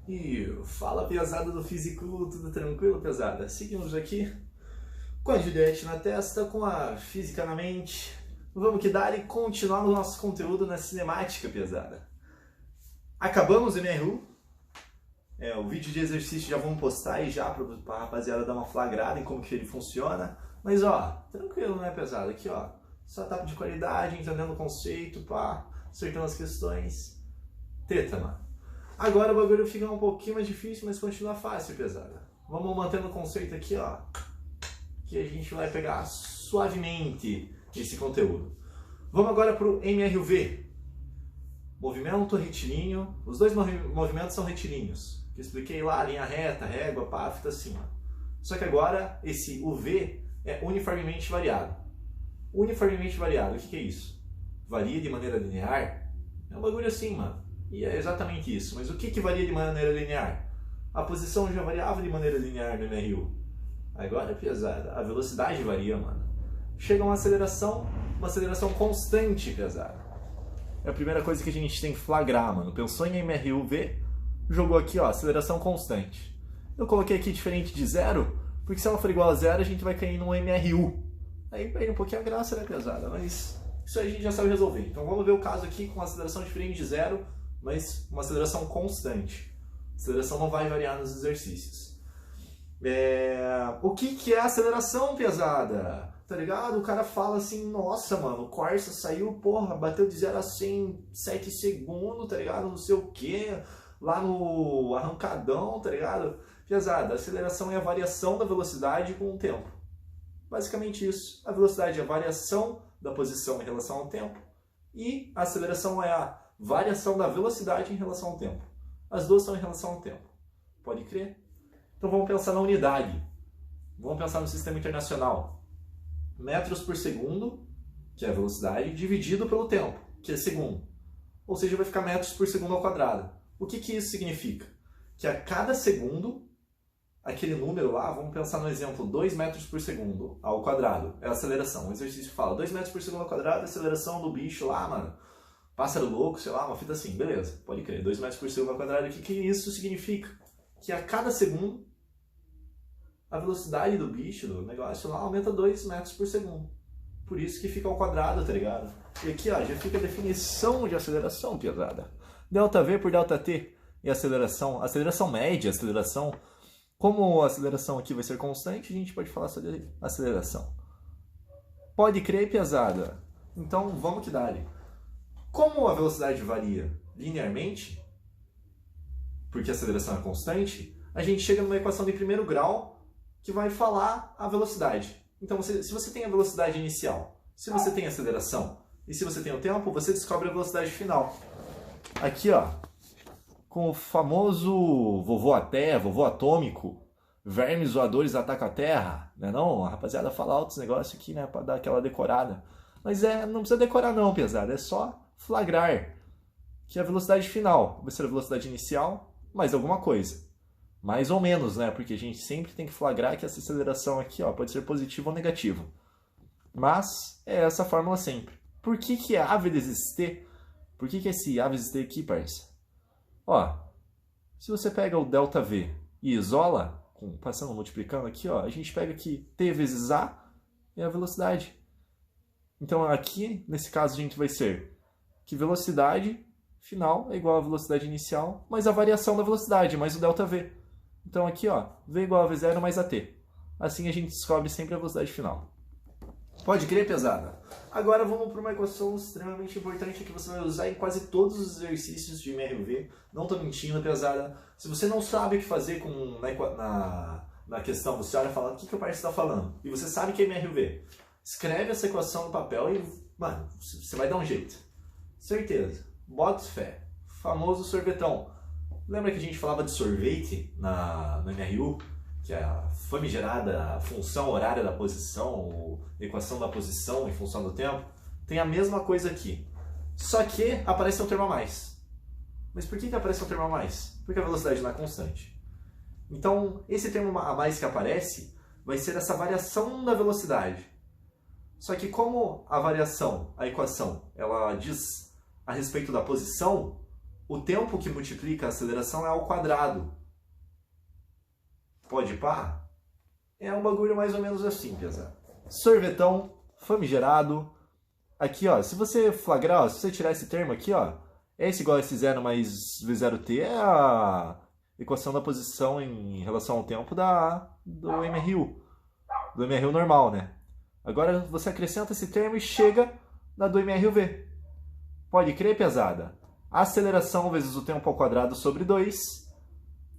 E fala, pesada do físico, tudo tranquilo, pesada? Seguimos aqui com a Juliette na testa, com a física na mente. Vamos que dar e continuar o nosso conteúdo na cinemática, pesada. Acabamos o MRU. O vídeo de exercício já vamos postar aí já pra rapaziada dar uma flagrada em como que ele funciona. Mas ó, tranquilo, né, pesada? Aqui ó, só etapa de qualidade, entendendo o conceito, pá, acertando as questões. Treta, mano. Agora o bagulho fica um pouquinho mais difícil, mas continua fácil, pesada. Vamos mantendo o conceito aqui, ó, que a gente vai pegar suavemente esse conteúdo. Vamos agora para o MRUV. Movimento retilíneo. Os dois movimentos são retilíneos. Que eu expliquei lá, linha reta, régua, pá, fita assim, ó. Só que agora esse UV é uniformemente variado. Uniformemente variado, o que é isso? Varia de maneira linear? É um bagulho assim, mano. E é exatamente isso. Mas o que varia de maneira linear? A posição já variava de maneira linear no MRU. Agora, pesada, a velocidade varia, mano. Chega uma aceleração constante, pesada. É a primeira coisa que a gente tem que flagrar, mano. Pensou em MRUV, jogou aqui, ó, aceleração constante. Eu coloquei aqui diferente de zero, porque se ela for igual a zero, a gente vai cair num MRU. Aí perde um pouquinho a graça, né, pesada? Mas isso aí a gente já sabe resolver. Então vamos ver o caso aqui com aceleração diferente de zero, mas uma aceleração constante. A aceleração não vai variar nos exercícios. O que é aceleração, pesada? Tá ligado? O cara fala assim, nossa, mano, o Corsa saiu, porra, bateu de 0 a 100 em 7 segundos, tá ligado? Não sei o que, lá no arrancadão, tá ligado? Pesada, a aceleração é a variação da velocidade com o tempo. Basicamente isso. A velocidade é a variação da posição em relação ao tempo e a aceleração é a variação da velocidade em relação ao tempo. As duas são em relação ao tempo. Pode crer? Então vamos pensar na unidade. Vamos pensar no sistema internacional. Metros por segundo, que é a velocidade, dividido pelo tempo, que é segundo. Ou seja, vai ficar metros por segundo ao quadrado. O que isso significa? Que a cada segundo, aquele número lá, vamos pensar no exemplo, 2 metros por segundo ao quadrado, é a aceleração. O exercício fala 2 metros por segundo ao quadrado, a aceleração do bicho lá, mano. Pássaro louco, sei lá, uma fita assim, beleza, pode crer, 2 metros por segundo ao quadrado. O que isso significa? Que a cada segundo, a velocidade do bicho, do negócio lá, aumenta 2 metros por segundo. Por isso que fica ao quadrado, tá ligado? E aqui, ó, já fica a definição de aceleração, pesada. ΔV por ΔT e aceleração média, aceleração. Como a aceleração aqui vai ser constante, a gente pode falar sobre aceleração. Pode crer, pesada. Então, vamos que dá. Como a velocidade varia linearmente, porque a aceleração é constante, a gente chega numa equação de primeiro grau que vai falar a velocidade. Então, se você tem a velocidade inicial, se você tem a aceleração e se você tem o tempo, você descobre a velocidade final. Aqui, ó, com o famoso vovô atômico, vermes voadores atacam a Terra, né não? A rapaziada fala altos negócios aqui, né, pra dar aquela decorada. Mas não precisa decorar não, pesado, é só flagrar que a velocidade final vai ser a velocidade inicial mais alguma coisa. Mais ou menos, né? Porque a gente sempre tem que flagrar que essa aceleração aqui, ó, pode ser positiva ou negativa. Mas é essa fórmula sempre. Por que é A vezes T? Por que é esse A vezes T aqui, parça? Ó, se você pega o ΔV e isola, passando, multiplicando aqui, ó, a gente pega aqui T vezes A é a velocidade. Então aqui, nesse caso, a gente vai ser que velocidade final é igual à velocidade inicial, mais a variação da velocidade, mais o ΔV. Então aqui, ó, V igual a V0 mais AT. Assim a gente descobre sempre a velocidade final. Pode crer, pesada? Agora vamos para uma equação extremamente importante que você vai usar em quase todos os exercícios de MRUV. Não estou mentindo, pesada. Se você não sabe o que fazer na questão, você olha e fala, o que o parceiro está falando? E você sabe que é MRUV. Escreve essa equação no papel e, mano, você vai dar um jeito. Certeza. Bota fé. Famoso sorvetão. Lembra que a gente falava de sorvete no MRU? Que é a famigerada função horária da posição, ou equação da posição em função do tempo? Tem a mesma coisa aqui. Só que aparece um termo a mais. Mas por que aparece um termo a mais? Porque a velocidade não é constante. Então, esse termo a mais que aparece vai ser essa variação da velocidade. Só que como a variação, a equação, ela diz a respeito da posição, o tempo que multiplica a aceleração é ao quadrado. Pode pá? É um bagulho mais ou menos assim, pesado. Sorvetão, famigerado. Aqui, ó, se você flagrar, ó, se você tirar esse termo aqui, ó, S igual a S0 mais V0t é a equação da posição em relação ao tempo do MRU. Do MRU normal, né? Agora você acrescenta esse termo e chega na do MRUV. Pode crer, pesada? Aceleração vezes o tempo ao quadrado sobre 2.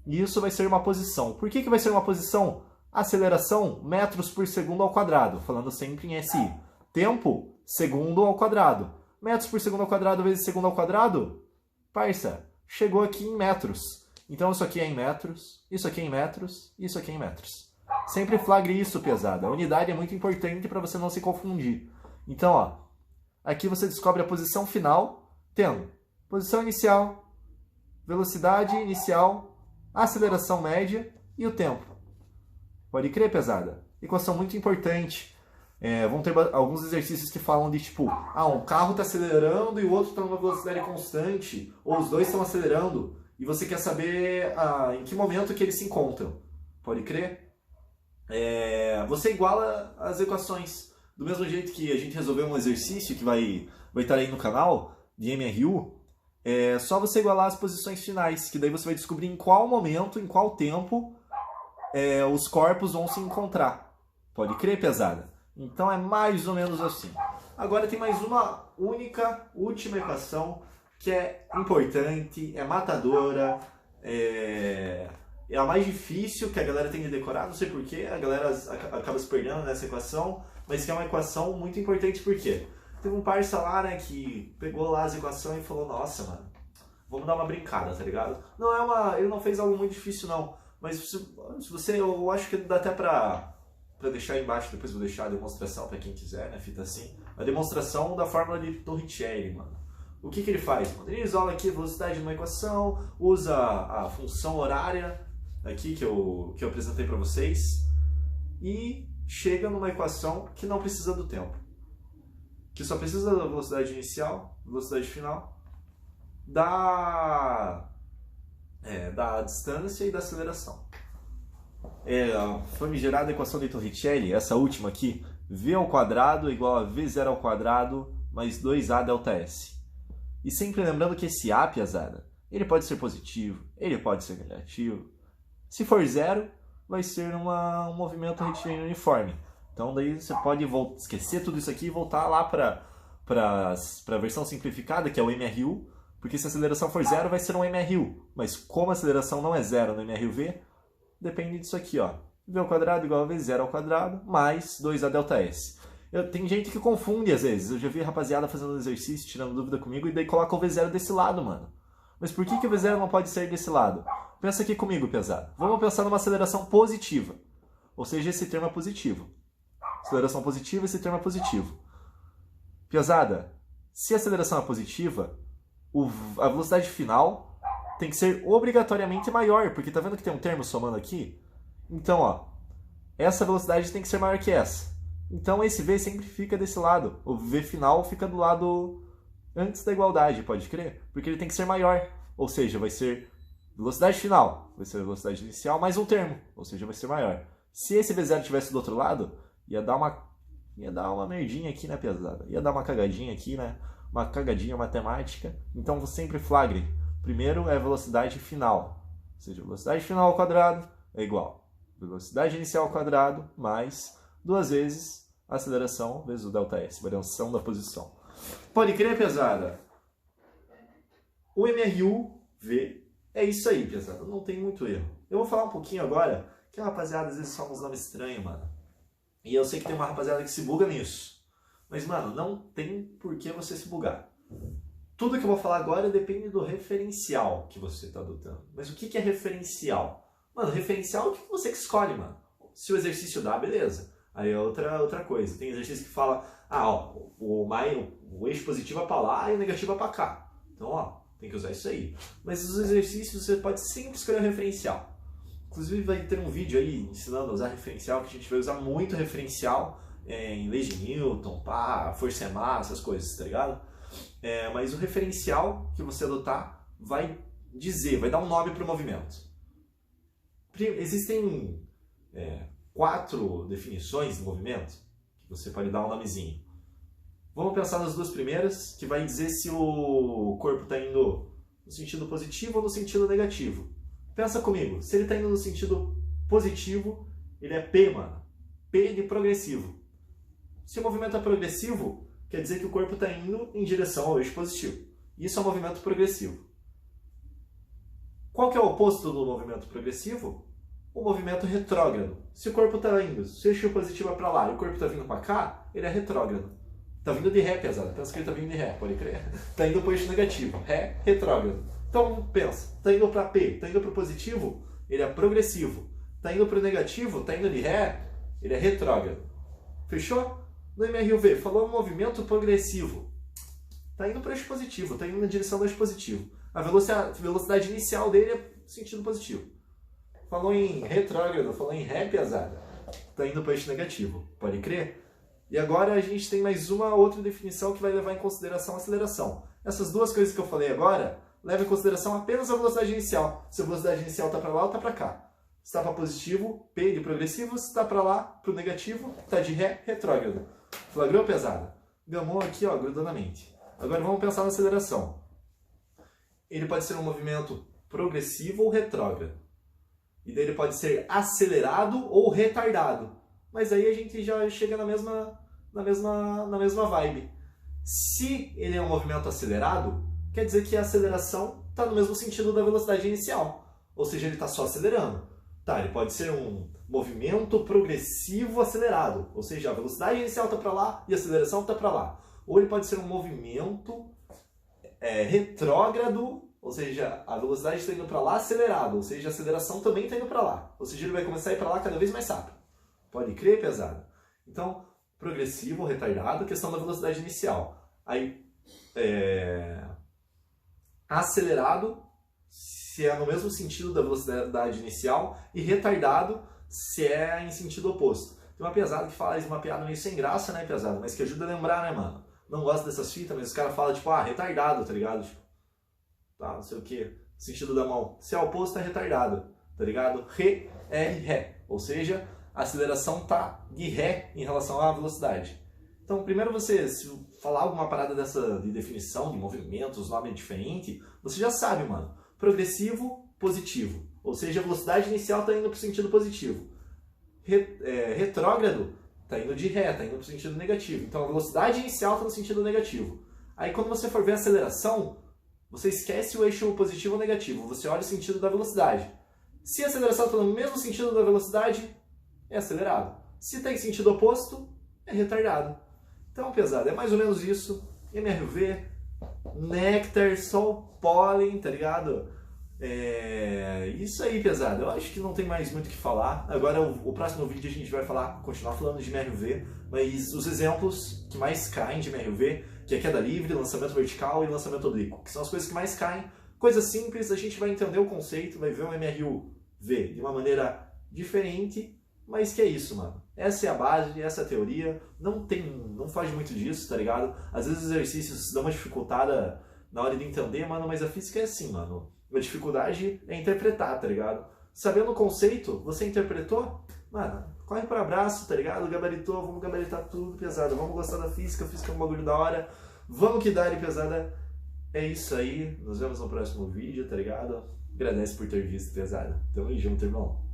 E isso vai ser uma posição. Por que vai ser uma posição? Aceleração, metros por segundo ao quadrado. Falando sempre em SI. Tempo, segundo ao quadrado. Metros por segundo ao quadrado vezes segundo ao quadrado? Parça, chegou aqui em metros. Então isso aqui é em metros, isso aqui é em metros, isso aqui é em metros. Sempre flagre isso, pesada. A unidade é muito importante para você não se confundir. Então, ó, aqui você descobre a posição final, tendo posição inicial, velocidade inicial, aceleração média e o tempo. Pode crer, pesada? Equação muito importante. Vão ter alguns exercícios que falam de tipo, um carro está acelerando e o outro está numa velocidade constante, ou os dois estão acelerando, e você quer saber em que momento que eles se encontram. Pode crer? Você iguala as equações. Do mesmo jeito que a gente resolveu um exercício que vai estar aí no canal, de MRU, é só você igualar as posições finais, que daí você vai descobrir em qual momento, em qual tempo, os corpos vão se encontrar. Pode crer, pesada? Então é mais ou menos assim. Agora tem mais uma última equação que é importante, é matadora, é a mais difícil que a galera tem de decorar, não sei porquê, a galera acaba se perdendo nessa equação, mas que é uma equação muito importante porque teve um parça lá, né, que pegou lá as equações e falou, nossa, mano, vamos dar uma brincada, tá ligado? Ele não fez algo muito difícil não, mas se você, eu acho que dá até pra deixar aí embaixo, depois vou deixar a demonstração para quem quiser, né, fita assim. A demonstração da fórmula de Torricelli, mano. O que ele faz? Ele isola aqui a velocidade de uma equação, usa a função horária aqui que eu apresentei para vocês e chega numa equação que não precisa do tempo. Que só precisa da velocidade inicial, velocidade final, da distância e da aceleração. A famigerada equação de Torricelli, essa última aqui, v ao quadrado é igual a v0 ao quadrado mais 2a delta s. E sempre lembrando que esse a, piazada, ele pode ser positivo, ele pode ser negativo. Se for zero, vai ser um movimento retilíneo uniforme. Então daí você pode esquecer tudo isso aqui e voltar lá para a versão simplificada, que é o MRU, porque se a aceleração for zero, vai ser um MRU. Mas como a aceleração não é zero no MRUV, depende disso aqui, ó. V ao quadrado igual a V0 ao quadrado mais 2A delta S. Tem gente que confunde às vezes. Eu já vi a rapaziada fazendo exercício, tirando dúvida comigo, e daí coloca o V0 desse lado, mano. Mas por que o V0 não pode ser desse lado? Pensa aqui comigo, pesado. Vamos pensar numa aceleração positiva. Ou seja, esse termo é positivo. Aceleração positiva, esse termo é positivo. Pesada, se a aceleração é positiva, a velocidade final tem que ser obrigatoriamente maior, porque tá vendo que tem um termo somando aqui? Então, ó, essa velocidade tem que ser maior que essa. Então esse V sempre fica desse lado. O V final fica do lado antes da igualdade, pode crer? Porque ele tem que ser maior. Ou seja, vai ser velocidade final, vai ser velocidade inicial mais um termo, ou seja, vai ser maior. Se esse V0 tivesse do outro lado, ia dar uma merdinha aqui, né, pesada? Ia dar uma cagadinha aqui, né? Uma cagadinha matemática. Então sempre flagre. Primeiro é a velocidade final, ou seja, velocidade final ao quadrado é igual a velocidade inicial ao quadrado mais 2 vezes a aceleração vezes o delta S, variação da posição. Pode crer, pesada? O MRU-V é isso aí, pesada, não tem muito erro. Eu vou falar um pouquinho agora, que a rapaziada às vezes fala uns nomes estranhos, mano. E eu sei que tem uma rapaziada que se buga nisso. Mas, mano, não tem por que você se bugar. Tudo que eu vou falar agora depende do referencial que você está adotando. Mas o que é referencial? Mano, referencial é o que você que escolhe, mano. Se o exercício dá, beleza. Aí é outra coisa. Tem exercício que fala, o eixo positivo é para lá e o negativo é para cá. Então, ó, tem que usar isso aí. Mas os exercícios você pode sempre escolher o referencial. Inclusive vai ter um vídeo aí ensinando a usar referencial, que a gente vai usar muito referencial em lei de Newton, força e massa, essas coisas, tá ligado? Mas o referencial que você adotar vai dizer, vai dar um nome para o movimento. Existem 4 definições do movimento, que você pode dar um nomezinho. Vamos pensar nas 2 primeiras, que vai dizer se o corpo está indo no sentido positivo ou no sentido negativo. Pensa comigo, se ele está indo no sentido positivo, ele é P, mano. P de progressivo. Se o movimento é progressivo, quer dizer que o corpo está indo em direção ao eixo positivo. Isso é um movimento progressivo. Qual que é o oposto do movimento progressivo? O movimento retrógrado. Se o corpo está indo, se o eixo positivo é para lá e o corpo está vindo para cá, ele é retrógrado. Está vindo de ré, pesado. Pensa que ele está vindo de ré, pode crer. Está indo para o eixo negativo. Ré, retrógrado. Então, pensa. Está indo para P, está indo para o positivo, ele é progressivo. Está indo para o negativo, está indo de ré, ele é retrógrado. Fechou? No MRUV, falou movimento progressivo. Está indo para o eixo positivo, está indo na direção do eixo positivo. A velocidade inicial dele é sentido positivo. Falou em retrógrado, falou em ré, pesada. Está indo para o eixo negativo, pode crer? E agora a gente tem mais uma outra definição que vai levar em consideração a aceleração. Essas 2 coisas que eu falei agora, leva em consideração apenas a velocidade inicial. Se a velocidade inicial está para lá ou está para cá. Se está para positivo, P de progressivo. Se está para lá, para o negativo, está de ré, retrógrado. Flagrou, pesada? Gamou aqui, ó, grudou na mente. Agora vamos pensar na aceleração. Ele pode ser um movimento progressivo ou retrógrado. E daí ele pode ser acelerado ou retardado. Mas aí a gente já chega na mesma vibe. Se ele é um movimento acelerado, quer dizer que a aceleração está no mesmo sentido da velocidade inicial. Ou seja, ele está só acelerando. Tá, ele pode ser um movimento progressivo acelerado. Ou seja, a velocidade inicial está para lá e a aceleração está para lá. Ou ele pode ser um movimento retrógrado, ou seja, a velocidade está indo para lá acelerado. Ou seja, a aceleração também está indo para lá. Ou seja, ele vai começar a ir para lá cada vez mais rápido. Pode crer, pesado? Então, progressivo, retardado, questão da velocidade inicial. Aí, acelerado, se é no mesmo sentido da velocidade inicial, e retardado, se é em sentido oposto. Tem uma pesada que faz uma piada meio sem graça, né, pesado? Mas que ajuda a lembrar, né, mano? Não gosto dessas fitas, mas os caras falam, tipo, retardado, tá ligado? Tipo, tá, não sei o que, sentido da mão. Se é oposto, é retardado, tá ligado? Ré, ré. Ou seja, a aceleração tá de ré em relação à velocidade. Então, primeiro você, se falar alguma parada dessa de definição de movimentos, nome diferente, você já sabe, mano. Progressivo, positivo. Ou seja, a velocidade inicial está indo para o sentido positivo. Retrógrado está indo de ré, está indo para o sentido negativo. Então, a velocidade inicial está no sentido negativo. Aí, quando você for ver a aceleração, você esquece o eixo positivo ou negativo. Você olha o sentido da velocidade. Se a aceleração está no mesmo sentido da velocidade, é acelerado. Se está em sentido oposto, é retardado. Então, pesado, é mais ou menos isso. MRV, néctar, sol, pólen, tá ligado? Isso aí, pesado. Eu acho que não tem mais muito o que falar. Agora, o próximo vídeo a gente vai continuar falando de MRV, mas os exemplos que mais caem de MRV, que é queda livre, lançamento vertical e lançamento oblíquo, que são as coisas que mais caem. Coisas simples, a gente vai entender o conceito, vai ver um MRUV de uma maneira diferente, mas que é isso, mano. Essa é a base, essa é a teoria. Não faz muito disso, tá ligado? Às vezes os exercícios dão uma dificultada na hora de entender, mano, mas a física é assim, mano. A dificuldade é interpretar, tá ligado? Sabendo o conceito, você interpretou, mano, corre para abraço, tá ligado? Gabaritou, vamos gabaritar tudo, pesado. Vamos gostar da física, física é um bagulho da hora. Vamos que dá, pesada. É isso aí, nos vemos no próximo vídeo, tá ligado? Agradece por ter visto, pesado. Tamo junto, irmão.